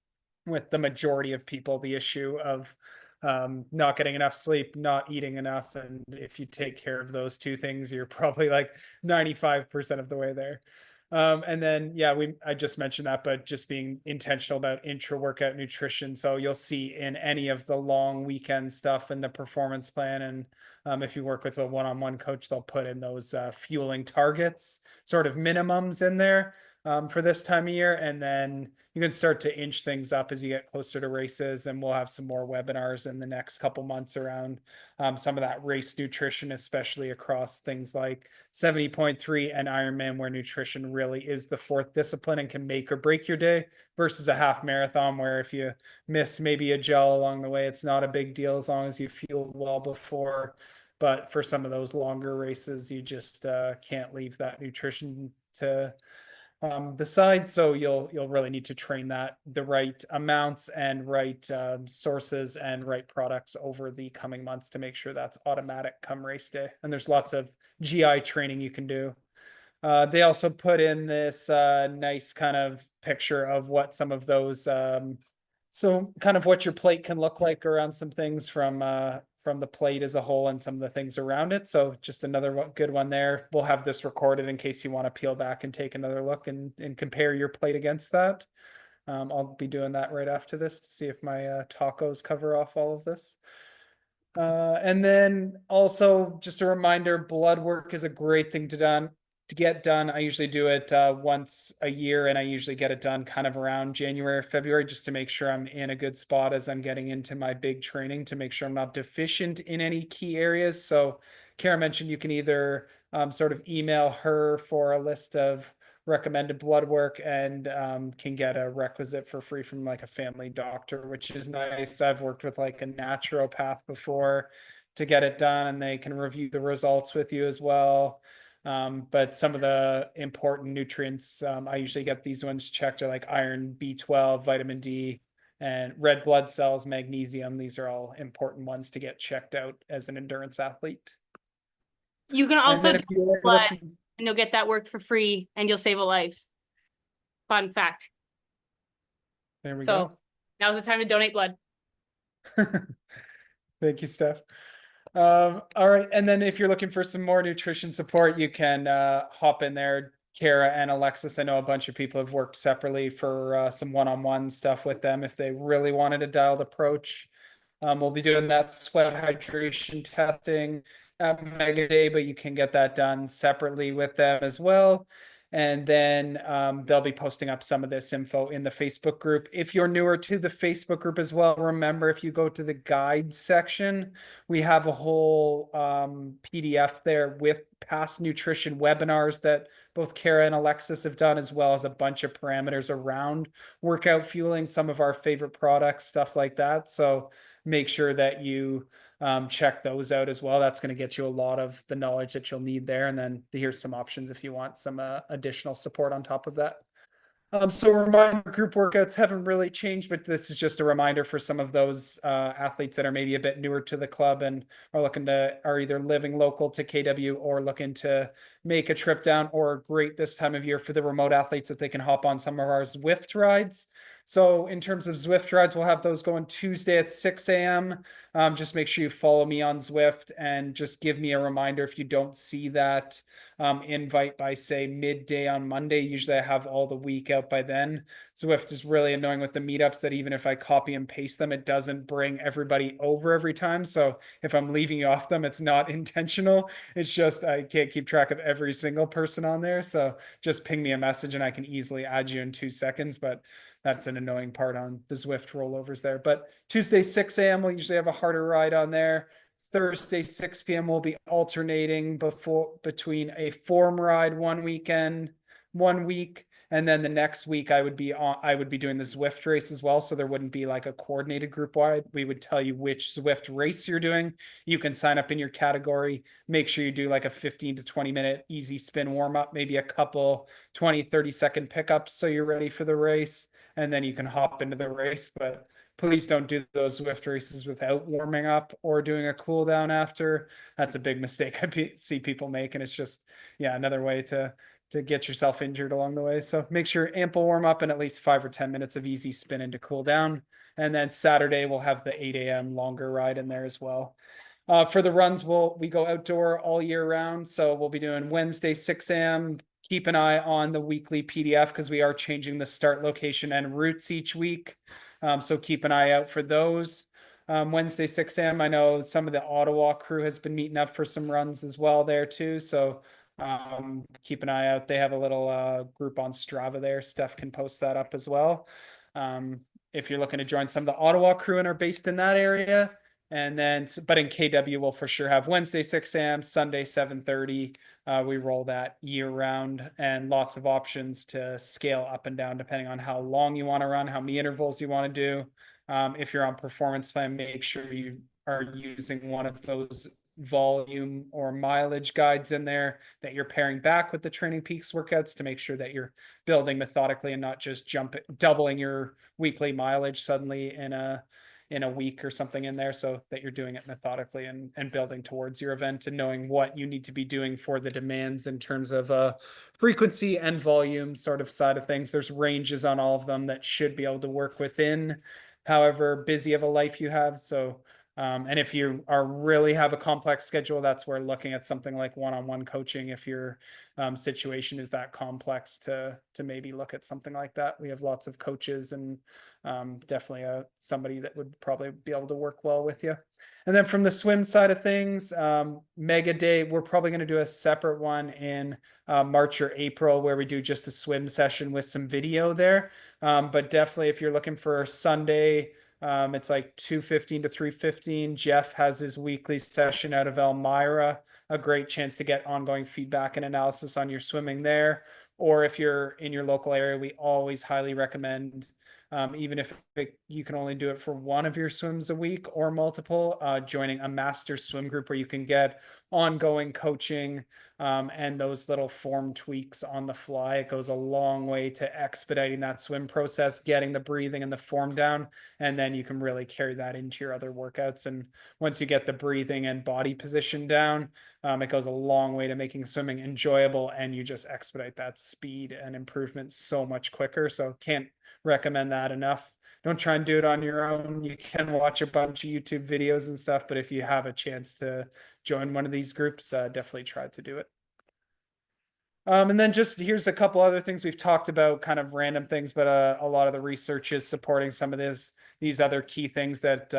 with the majority of people, the issue of not getting enough sleep, not eating enough. And if you take care of those 2 things, you're probably like 95% of the way there. And then, yeah, I just mentioned that, but just being intentional about intra workout nutrition. So you'll see in any of the long weekend stuff in the performance plan. And if you work with a one-on-one coach, they'll put in those fueling targets, sort of minimums in there for this time of year. And then you can start to inch things up as you get closer to races. And we'll have some more webinars in the next couple months around some of that race nutrition, especially across things like 70.3 and Ironman, where nutrition really is the 4th discipline and can make or break your day, versus a half marathon where if you miss maybe a gel along the way, it's not a big deal as long as you fueled well before. But for some of those longer races, you just can't leave that nutrition to the side. So you'll really need to train that the right amounts and right sources and right products over the coming months to make sure that's automatic come race day. And there's lots of GI training you can do. They also put in this nice kind of picture of what some of those so kind of what your plate can look like around some things from the plate as a whole and some of the things around it. So just another good one there. We'll have this recorded in case you want to peel back and take another look and compare your plate against that. I'll be doing that right after this to see if my tacos cover off all of this. And then also just a reminder, blood work is a great thing to get done. I usually do it once a year, and I usually get it done kind of around January or February, just to make sure I'm in a good spot as I'm getting into my big training, to make sure I'm not deficient in any key areas. So Kara mentioned you can either sort of email her for a list of recommended blood work and can get a requisite for free from like a family doctor, which is nice. I've worked with like a naturopath before to get it done, and they can review the results with you as well. But some of the important nutrients, I usually get these ones checked, are like iron, B12, vitamin D, and red blood cells, magnesium. These are all important ones to get checked out as an endurance athlete. You can And also then do if you're blood, looking, and you'll get that work for free, and you'll save a life. Fun fact. there we So now's the time to donate blood. go. Thank you, Steph. All right. And then if you're looking for some more nutrition support, you can hop in there. Kara and Alexis, I know a bunch of people have worked separately for some one-on-one stuff with them if they really wanted a dialed approach. We'll be doing that sweat hydration testing at Mega Day, but you can get that done separately with them as well. And then they'll be posting up some of this info in the Facebook group. If you're newer to the Facebook group as well, remember, if you go to the guides section, we have a whole PDF there with past nutrition webinars that both Kara and Alexis have done, as well as a bunch of parameters around workout fueling, some of our favorite products, stuff like that. So make sure that you check those out as well. That's going to get you a lot of the knowledge that you'll need there. And then here's some options if you want some additional support on top of that. So reminder, group workouts haven't really changed, but this is just a reminder for some of those athletes that are maybe a bit newer to the club and are either living local to KW or looking to make a trip down, or great this time of year for the remote athletes that they can hop on some of our Zwift rides. So in terms of Zwift rides, we'll have those going Tuesday at 6 a.m. Just make sure you follow me on Zwift and just give me a reminder if you don't see that invite by say midday on Monday. Usually I have all the week out by then. Zwift is really annoying with the meetups that even if I copy and paste them, it doesn't bring everybody over every time. So if I'm leaving you off them, it's not intentional. It's just I can't keep track of every single person on there. So just ping me a message and I can easily add you in 2 seconds. But that's an annoying part on the Zwift rollovers there. But Tuesday, 6 a.m., we'll usually have a harder ride on there. Thursday, 6 p.m. we'll be alternating between a form ride one week, and then the next week I would be doing the Zwift race as well. So there wouldn't be like a coordinated group wide. We would tell you which Zwift race you're doing. You can sign up in your category. Make sure you do like a 15 to 20 minute easy spin warm up, maybe a couple 20-30 second pickups so you're ready for the race, and then you can hop into the race. But please don't do those Zwift races without warming up or doing a cool down after. That's a big mistake I see people make, and it's just, yeah, another way to get yourself injured along the way. So make sure ample warm up and at least 5 or 10 minutes of easy spin into cool down. And then Saturday we'll have the 8 a.m. longer ride in there as well. For the runs, we go outdoor all year round. So we'll be doing Wednesday, 6 a.m. Keep an eye on the weekly PDF because we are changing the start location and routes each week. So keep an eye out for those. Wednesday, 6 a.m. I know some of the Ottawa crew has been meeting up for some runs as well there too. So keep an eye out. They have a little group on Strava there. Steph can post that up as well. If you're looking to join some of the Ottawa crew and are based in that area. And then, but in KW, we'll for sure have Wednesday, 6 a.m., Sunday, 7:30. We roll that year round, and lots of options to scale up and down depending on how long you want to run, how many intervals you want to do. If you're on performance plan, make sure you are using one of those volume or mileage guides in there that you're pairing back with the Training Peaks workouts to make sure that you're building methodically and not just doubling your weekly mileage suddenly in a week or something in there, so that you're doing it methodically and building towards your event and knowing what you need to be doing for the demands in terms of frequency and volume sort of side of things. There's ranges on all of them that should be able to work within however busy of a life you have. So and if you really have a complex schedule, that's where looking at something like one-on-one coaching, if your situation is that complex, to maybe look at something like that. We have lots of coaches and definitely somebody that would probably be able to work well with you. And then from the swim side of things, Mega Day, we're probably going to do a separate one in March or April where we do just a swim session with some video there. But definitely if you're looking for Sunday, it's like 2:15 to 3:15. Jeff has his weekly session out of Elmira, a great chance to get ongoing feedback and analysis on your swimming there. Or if you're in your local area, we always highly recommend, even if you can only do it for one of your swims a week or multiple, joining a master swim group where you can get ongoing coaching and those little form tweaks on the fly. It goes a long way to expediting that swim process, getting the breathing and the form down, and then you can really carry that into your other workouts. And once you get the breathing and body position down, it goes a long way to making swimming enjoyable, and you just expedite that speed and improvement so much quicker. So can't recommend that enough. Don't try and do it on your own. You can watch a bunch of YouTube videos and stuff, but if you have a chance to join one of these groups, definitely try to do it. And then just here's a couple other things we've talked about, kind of random things, but a lot of the research is supporting some of these other key things that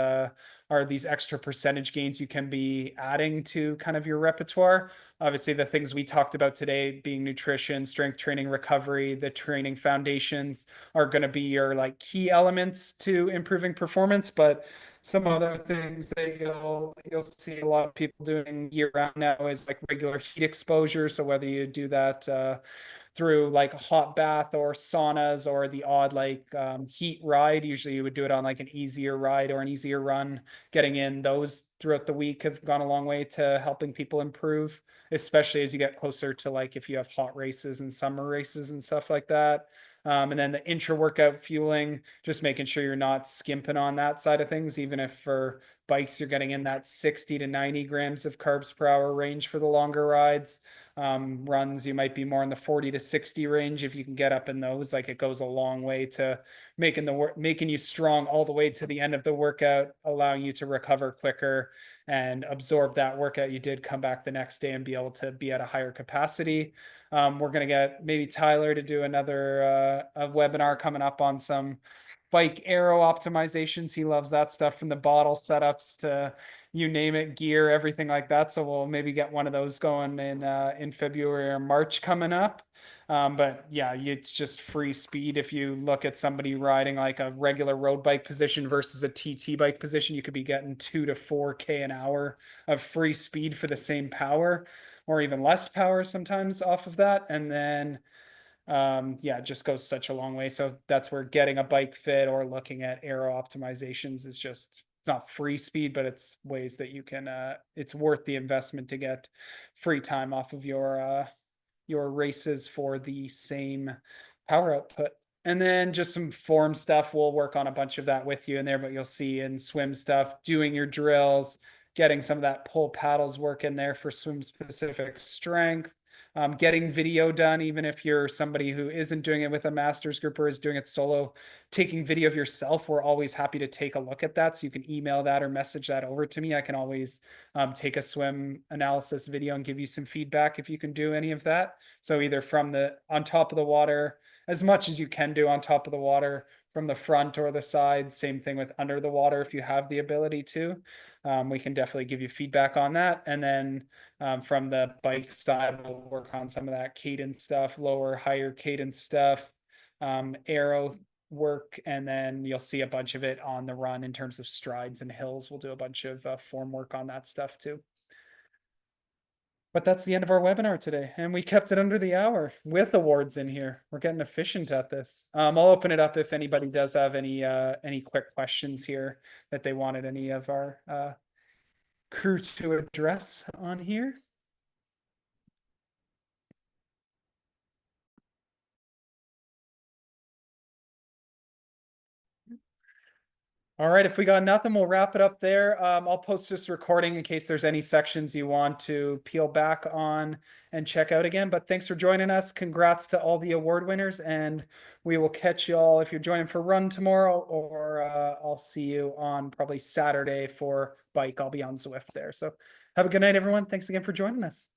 are these extra percentage gains you can be adding to kind of your repertoire. Obviously, the things we talked about today being nutrition, strength training, recovery, the training foundations are going to be your like key elements to improving performance, but some other things that you'll see a lot of people doing year round now is like regular heat exposure. So whether you do that through like a hot bath or saunas or the odd like heat ride, usually you would do it on like an easier ride or an easier run. Getting in those throughout the week have gone a long way to helping people improve, especially as you get closer to like if you have hot races and summer races and stuff like that. And then the intra-workout fueling, just making sure you're not skimping on that side of things, even if for bikes you're getting in that 60 to 90 grams of carbs per hour range for the longer rides. runs, you might be more in the 40 to 60 range. If you can get up in those, like, it goes a long way to making you strong all the way to the end of the workout, allowing you to recover quicker and absorb that workout you did, come back the next day and be able to be at a higher capacity. We're going to get maybe Tyler to do another a webinar coming up on some bike aero optimizations. He loves that stuff, from the bottle setups to you name it, gear, everything like that. So we'll maybe get one of those going in February or March coming up. But yeah, it's just free speed. If you look at somebody riding like a regular road bike position versus a TT bike position, you could be getting 2 to 4K an hour of free speed for the same power, or even less power sometimes off of that. And then yeah, it just goes such a long way. So that's where getting a bike fit or looking at aero optimizations is just, it's not free speed, but it's ways that you can it's worth the investment to get free time off of your races for the same power output. And then just some form stuff. We'll work on a bunch of that with you in there, but you'll see in swim stuff, doing your drills, getting some of that pull paddles work in there for swim specific strength. Getting video done, even if you're somebody who isn't doing it with a master's group or is doing it solo, taking video of yourself, we're always happy to take a look at that. So you can email that or message that over to me. I can always take a swim analysis video and give you some feedback if you can do any of that. So either from on top of the water, as much as you can do on top of the water, from the front or the side, same thing with under the water if you have the ability to. We can definitely give you feedback on that. And then from the bike side, we'll work on some of that cadence stuff, lower, higher cadence stuff, aero work, and then you'll see a bunch of it on the run in terms of strides and hills. We'll do a bunch of form work on that stuff too. But that's the end of our webinar today, and we kept it under the hour with awards in here. We're getting efficient at this. I'll open it up if anybody does have any quick questions here that they wanted any of our crew to address on here. All right, if we got nothing, we'll wrap it up there. I'll post this recording in case there's any sections you want to peel back on and check out again. But thanks for joining us. Congrats to all the award winners, and we will catch you all if you're joining for run tomorrow, or I'll see you on probably Saturday for bike. I'll be on Zwift there. So have a good night, everyone. Thanks again for joining us.